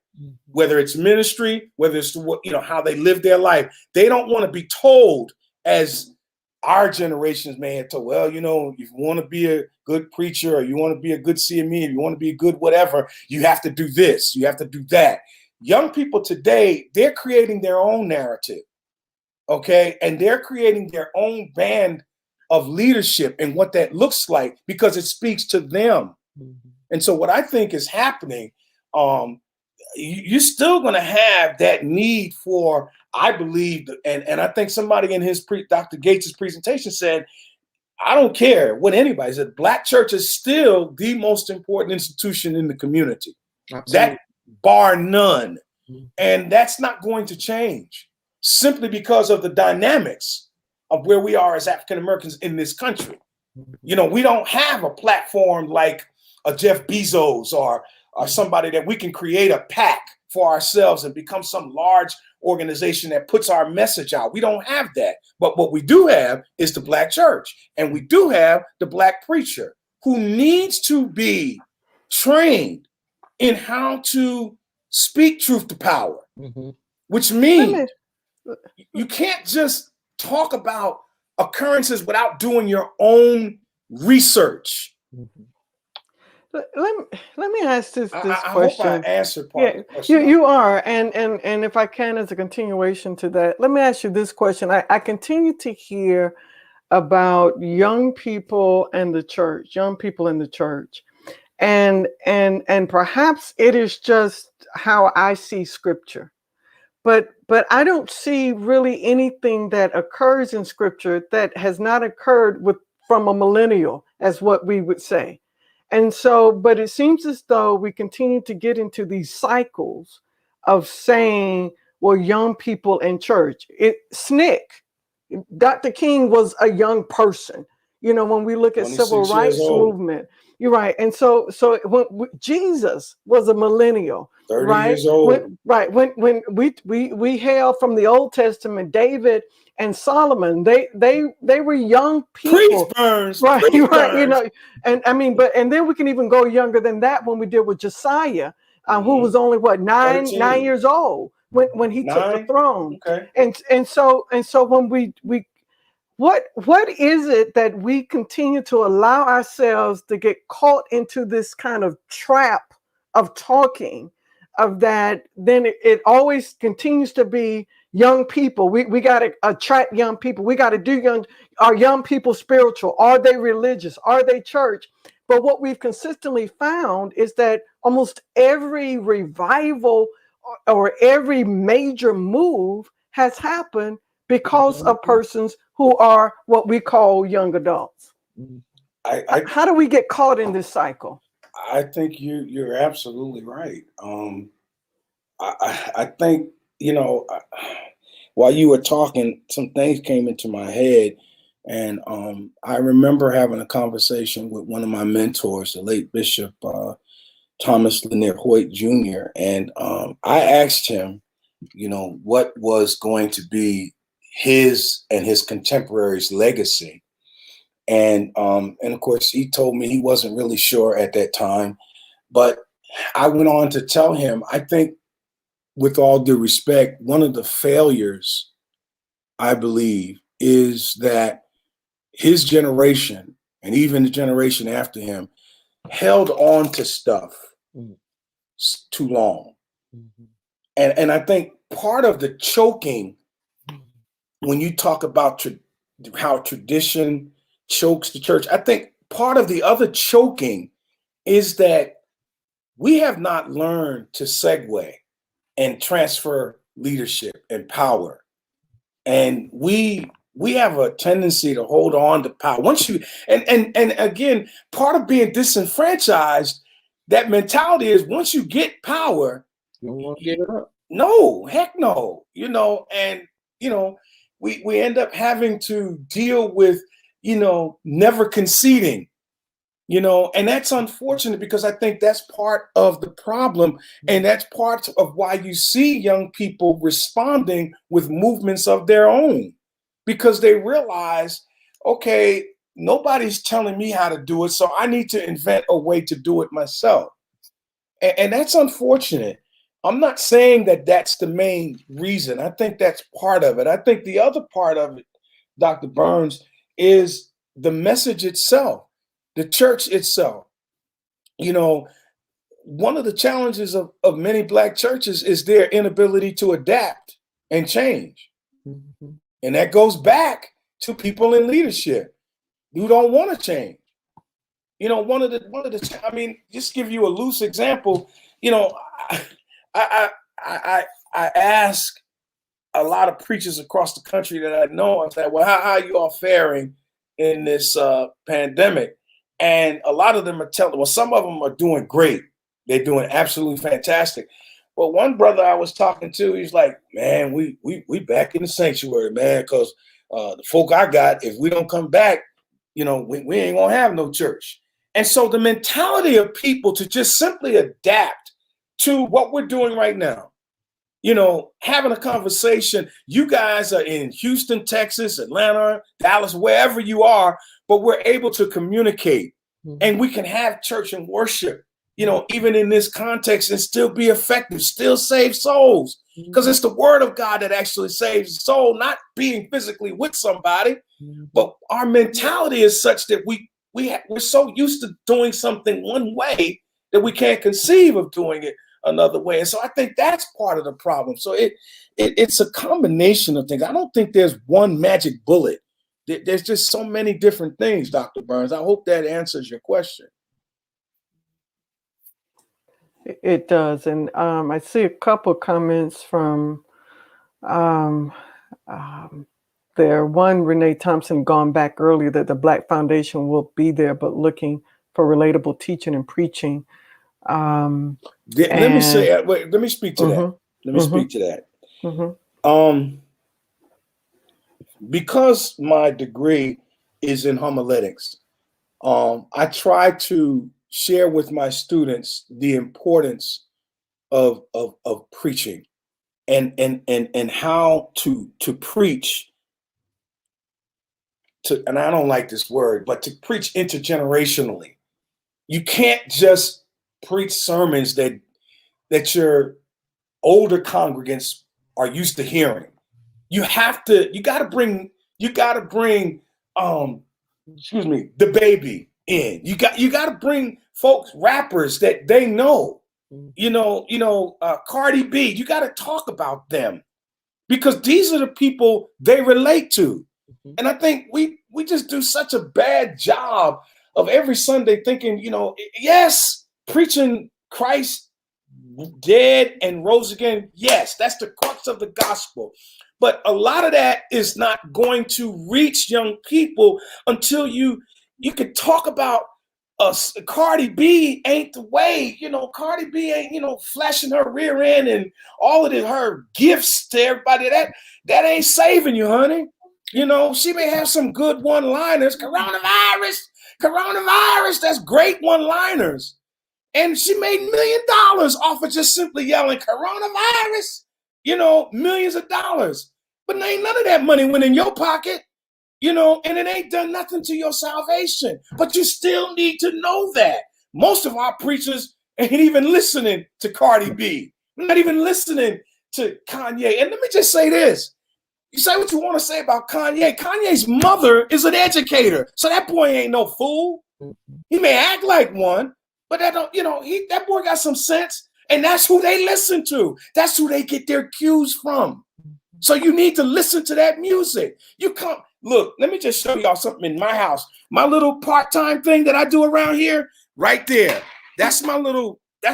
whether it's ministry, whether it's how they live their life. They don't want to be told, as our generations may have told, well, if you want to be a good preacher, or you want to be a good CME, if you want to be a good whatever, you have to do this, you have to do that. Young people today, they're creating their own narrative, okay? And they're creating their own band of leadership and what that looks like, because it speaks to them. And so what I think is happening, you're still going to have that need for, I believe, and I think somebody in Dr. Gates' presentation said, I don't care what anybody said, Black church is still the most important institution in the community. Absolutely. That bar none. And that's not going to change simply because of the dynamics of where we are as African Americans in this country. You know, we don't have a platform like a Jeff Bezos or somebody that we can create a pack for ourselves and become some large organization that puts our message out. We don't have that. But what we do have is the Black church. And we do have the Black preacher who needs to be trained in how to speak truth to power, which means you can't just talk about occurrences without doing your own research. Let me ask this I question. hope I answered part of the question. You are, and if I can, as a continuation to that, let me ask you this question. I continue to hear about young people and the church, young people in the church, and perhaps it is just how I see Scripture, but I don't see really anything that occurs in Scripture that has not occurred from a millennial, as what we would say. And so, but it seems as though we continue to get into these cycles of saying, well, young people in church. Dr. King was a young person. You know, when we look at civil rights movement, you're right. And so when Jesus was a millennial, 30 right? years old. When we hail from the Old Testament, David and Solomon, they were young people. Preach, Burns. Right. Preach, Burns. You know, and I mean, and then we can even go younger than that when we deal with Josiah, who was only nine years old when he took the throne. Okay. And so when we what is it that we continue to allow ourselves to get caught into this kind of trap of talking of that? Then it always continues to be young people. We got to attract young people. We got to do are young people spiritual? Are they religious? Are they church? But what we've consistently found is that almost every revival or every major move has happened because of persons who are what we call young adults. How do we get caught in this cycle? I think you're absolutely right. I think, you know, while you were talking, some things came into my head. And I remember having a conversation with one of my mentors, the late Bishop Thomas Lanier Hoyt Jr. And I asked him, you know, what was going to be his and his contemporaries' legacy. And of course, he told me he wasn't really sure at that time. But I went on to tell him, I think, with all due respect, one of the failures, I believe, is that his generation and even the generation after him held on to stuff too long. And I think part of the choking, when you talk about how tradition chokes the church, I think part of the other choking is that we have not learned to segue and transfer leadership and power. And we have a tendency to hold on to power. Once you and again, part of being disenfranchised, that mentality is once you get power, you don't want to give it up. No, heck no. You know, and you know, we end up having to deal with, you know, never conceding. You know, and that's unfortunate because I think that's part of the problem. And that's part of why you see young people responding with movements of their own, because they realize, okay, nobody's telling me how to do it, so I need to invent a way to do it myself. And that's unfortunate. I'm not saying that that's the main reason. I think that's part of it. I think the other part of it, Dr. Burns, is the message itself. The church itself. You know, one of the challenges of many Black churches is their inability to adapt and change. And that goes back to people in leadership who don't want to change. You know, one of the I mean, just give you a loose example, you know, I ask a lot of preachers across the country that I know, I said, well, how are you all faring in this pandemic? And a lot of them are telling, well, some of them are doing great. They're doing absolutely fantastic. Well, one brother I was talking to, he's like, man, we back in the sanctuary, man, because the folk I got, if we don't come back, we ain't gonna have no church. And so the mentality of people to just simply adapt to what we're doing right now, having a conversation. You guys are in Houston, Texas, Atlanta, Dallas, wherever you are, but we're able to communicate and we can have church and worship, even in this context, and still be effective, still save souls, because it's the word of God that actually saves the soul, not being physically with somebody. But our mentality is such that we're so used to doing something one way that we can't conceive of doing it another way. And so I think that's part of the problem. So it's a combination of things. I don't think there's one magic bullet. There's just so many different things, Dr. Burns. I hope that answers your question. It does. And I see a couple comments from there. One, Renee Thompson, gone back earlier, that the Black Foundation will be there, but looking for relatable teaching and preaching. Let me speak to that. Let me speak to that. Because my degree is in homiletics, I try to share with my students the importance of preaching and how to preach to, and I don't like this word, but to preach intergenerationally. You can't just preach sermons that your older congregants are used to hearing. You got to bring the baby in. You got to bring folks, rappers that they know, Cardi B. You got to talk about them because these are the people they relate to. And I think we just do such a bad job of every Sunday thinking, yes, preaching Christ dead and rose again. Yes, that's the crux of the gospel. But a lot of that is not going to reach young people until you could talk about us. Cardi B ain't the way, Cardi B ain't, flashing her rear end and all of her gifts to everybody. That ain't saving you, honey. She may have some good one-liners. Coronavirus, that's great one-liners. And she made $1 million off of just simply yelling coronavirus, millions of dollars. But ain't none of that money went in your pocket, and it ain't done nothing to your salvation. But you still need to know that. Most of our preachers ain't even listening to Cardi B. Not even listening to Kanye. And let me just say this. You say what you want to say about Kanye. Kanye's mother is an educator. So that boy ain't no fool. He may act like one, but that boy got some sense. And that's who they listen to. That's who they get their cues from. So you need to listen to that music. Look, let me just show y'all something in my house. My little part-time thing that I do around here, right there. That's my little, I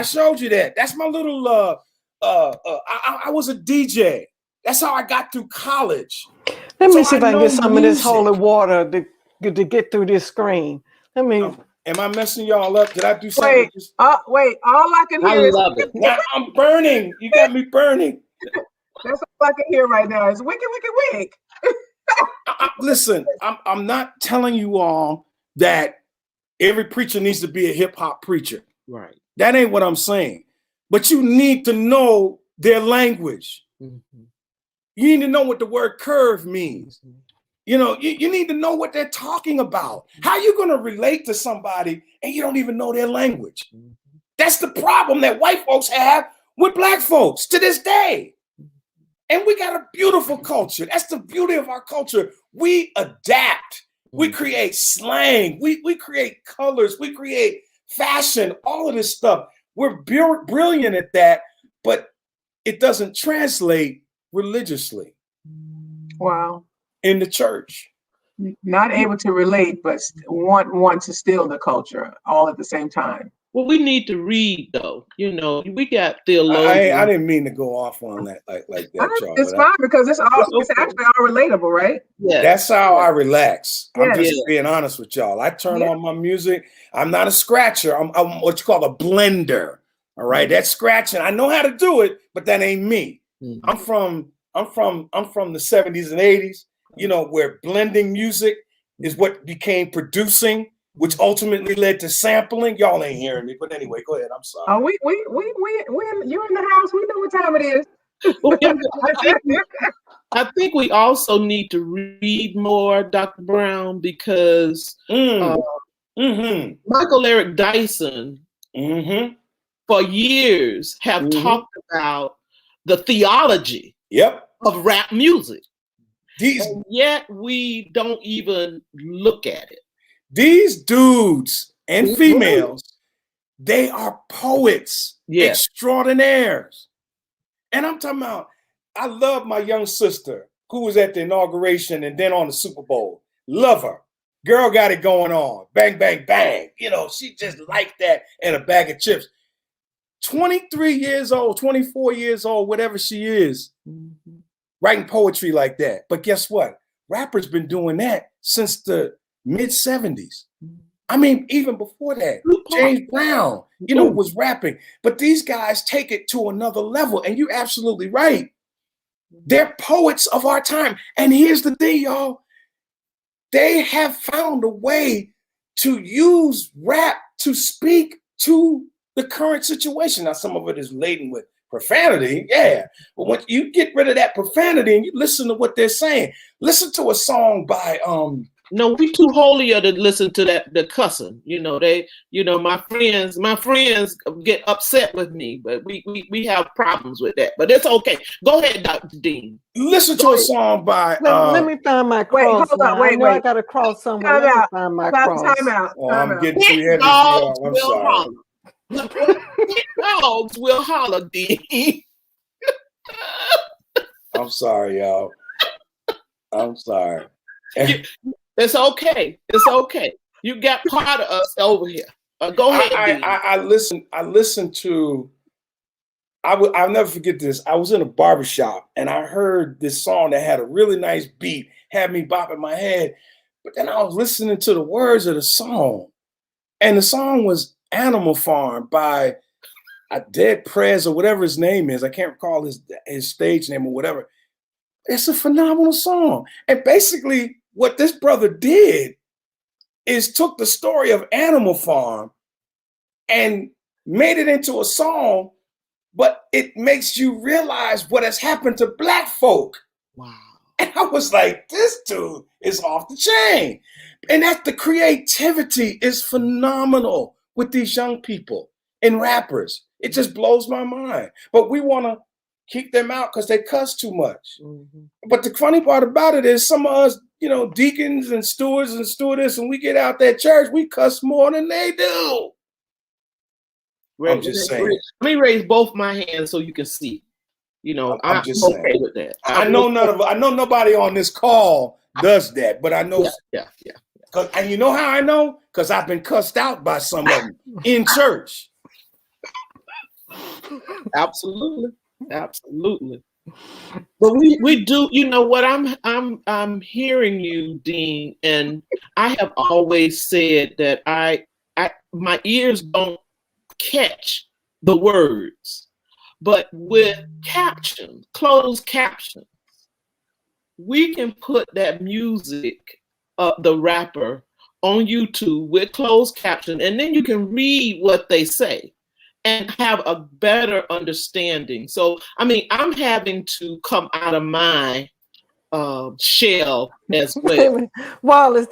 showed you that. That's my little, I was a DJ. That's how I got through college. Let me see if I can get some of this holy water to get through this screen. Am I messing y'all up? Did I do something? Wait. All I can hear is it. Now I'm burning. You got me burning. That's all I can hear right now is wicked, wicked, wick. Listen, I'm not telling you all that every preacher needs to be a hip hop preacher. Right. That ain't what I'm saying. But you need to know their language. Mm-hmm. You need to know what the word curve means. Mm-hmm. You need to know what they're talking about. How are you going to relate to somebody and you don't even know their language? Mm-hmm. That's the problem that white folks have with black folks to this day. And we got a beautiful culture. That's the beauty of our culture. We adapt. We create slang. We create colors. We create fashion, all of this stuff. We're brilliant at that, but it doesn't translate religiously. Wow. In the church. Not able to relate, but want to steal the culture all at the same time. Well, we need to read, though. We got theologians. I didn't mean to go off on that like that, It's fine because it's actually all relatable, right? Yeah. That's how I relax. I'm just being honest with y'all. I turn on my music. I'm not a scratcher. I'm what you call a blender. All right, that's scratching. I know how to do it, but that ain't me. I'm from the 70s and 80s, where blending music is what became producing, which ultimately led to sampling. Y'all ain't hearing me, but anyway, go ahead. I'm sorry. Oh, you're in the house. We know what time it is. I think we also need to read more, Dr. Brown, because Michael Eric Dyson for years have talked about the theology of rap music. And yet we don't even look at it. These dudes and females, they are poets extraordinaires. And I'm talking about, I love my young sister who was at the inauguration and then on the Super Bowl. Love her. Girl got it going on. Bang, bang, bang. She just like that and a bag of chips. 23 years old, 24 years old, whatever she is, writing poetry like that. But guess what? Rappers been doing that since the mid-70s. I mean, even before that, James Brown, was rapping. But these guys take it to another level. And you're absolutely right. They're poets of our time. And here's the thing, y'all. They have found a way to use rap to speak to the current situation. Now, some of it is laden with profanity, but when you get rid of that profanity and you listen to what they're saying, listen to a song by No, we too holier to listen to the cussing. My friends get upset with me, but we have problems with that. But it's okay. Go ahead, Dr. Dean. Listen to a song by let me find my cross. Wait, hold on, wait. I got a cross somewhere. Let me find my cross. Time out. I'm getting too heavy for y'all. I'm sorry. Dogs will holler, Dean. I'm sorry, y'all. I'm sorry. It's okay. It's okay. You got part of us over here. Go ahead. I listened to. I'll never forget this. I was in a barbershop and I heard this song that had a really nice beat, had me bopping my head. But then I was listening to the words of the song, and the song was "Animal Farm" by Dead Prez or whatever his name is. I can't recall his stage name or whatever. It's a phenomenal song, and basically, what this brother did is took the story of Animal Farm and made it into a song, but it makes you realize what has happened to Black folk. Wow. And I was like, this dude is off the chain. And that the creativity is phenomenal with these young people and rappers. It just blows my mind. But we want to keep them out because they cuss too much. But the funny part about it is some of us, deacons and stewards and stewardess, when we get out that church, we cuss more than they do. I'm just saying. Let me raise both my hands so you can see. I'm just okay saying. With that. I know nobody on this call does that, but I know. Yeah. And you know how I know? Because I've been cussed out by some of them in church. Absolutely. But we do. What I'm hearing you, Dean, and I have always said that my ears don't catch the words, but with closed captions, we can put that music, the rapper, on YouTube with closed caption, and then you can read what they say and have a better understanding. So, I'm having to come out of my shell as well. Wallace,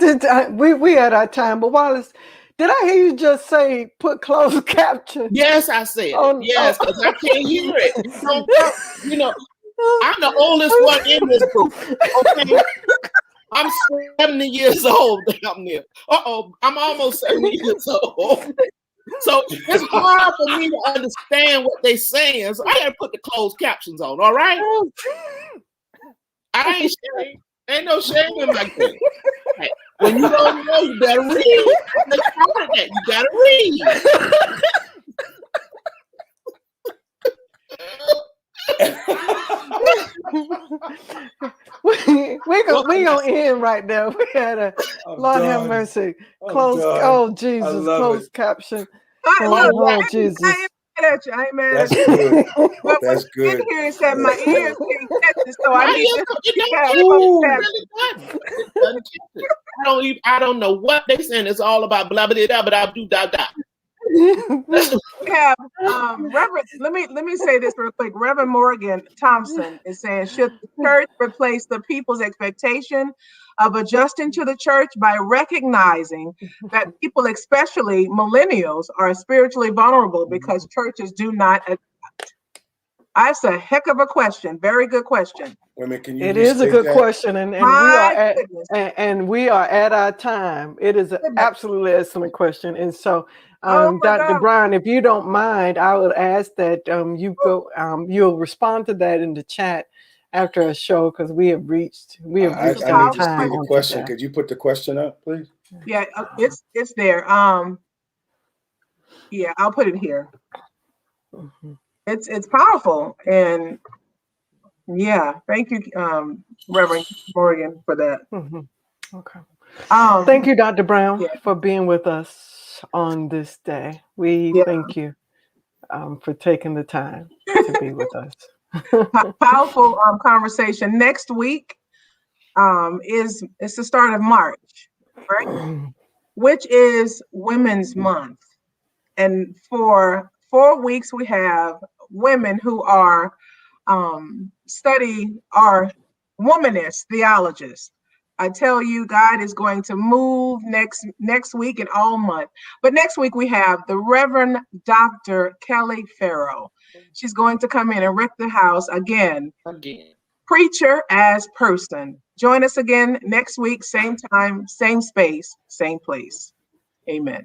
we at our time, but Wallace, did I hear you just say put closed caption? Yes, I said yes, because I can't hear it. I'm the oldest one in this group. Okay, I'm 70 years old down there. I'm almost 70 years old. So it's hard for me to understand what they're saying. So I gotta put the closed captions on, all right? I ain't shame. Ain't no shame in my game. Hey, when you don't know, you better read. You gotta read. we gonna end right now. We had a Lord have mercy. Close. Oh Jesus! Closed caption. Jesus. mad at you. I ain't mad That's at you. good. But That's what you good. did here is that my ears can't catch it, so I My need ears to don't- it don't have catch closed it. It captions. really doesn't. It doesn't catch it. I don't know what they saying. It's all about blah blah blah blah do da da. We have Reverend. Let me say this real quick. Reverend Morgan Thompson is saying, should the church replace the people's expectation of adjusting to the church by recognizing that people, especially millennials, are spiritually vulnerable because churches do not adapt? That's a heck of a question. Very good question. Wait a minute, can you It is a restate good that? question, and My goodness. we are at our time. It is an Goodness. absolutely excellent question, and so Oh my Dr. God. Brown, if you don't mind, I would ask that you'll respond to that in the chat after a show, because we have reached I our need to time see the on question. today. Could you put the question up, please? Yeah, it's there. Yeah, I'll put it here. Mhm. It's powerful, and yeah, thank you, Reverend Morgan, for that. Mhm. Okay. Um, Thank you, Dr. Brown, yeah. for being with us on this day. We Yeah. thank you for taking the time to be with us. Powerful conversation. Next week it's the start of March, right? Which is Women's Month, and for 4 weeks we have women who are are womanist theologists. I tell you, God is going to move next week and all month. But next week we have the Reverend Dr. Kelly Farrell. She's going to come in and wreck the house again. Preacher as person. Join us again next week, same time, same space, same place. Amen.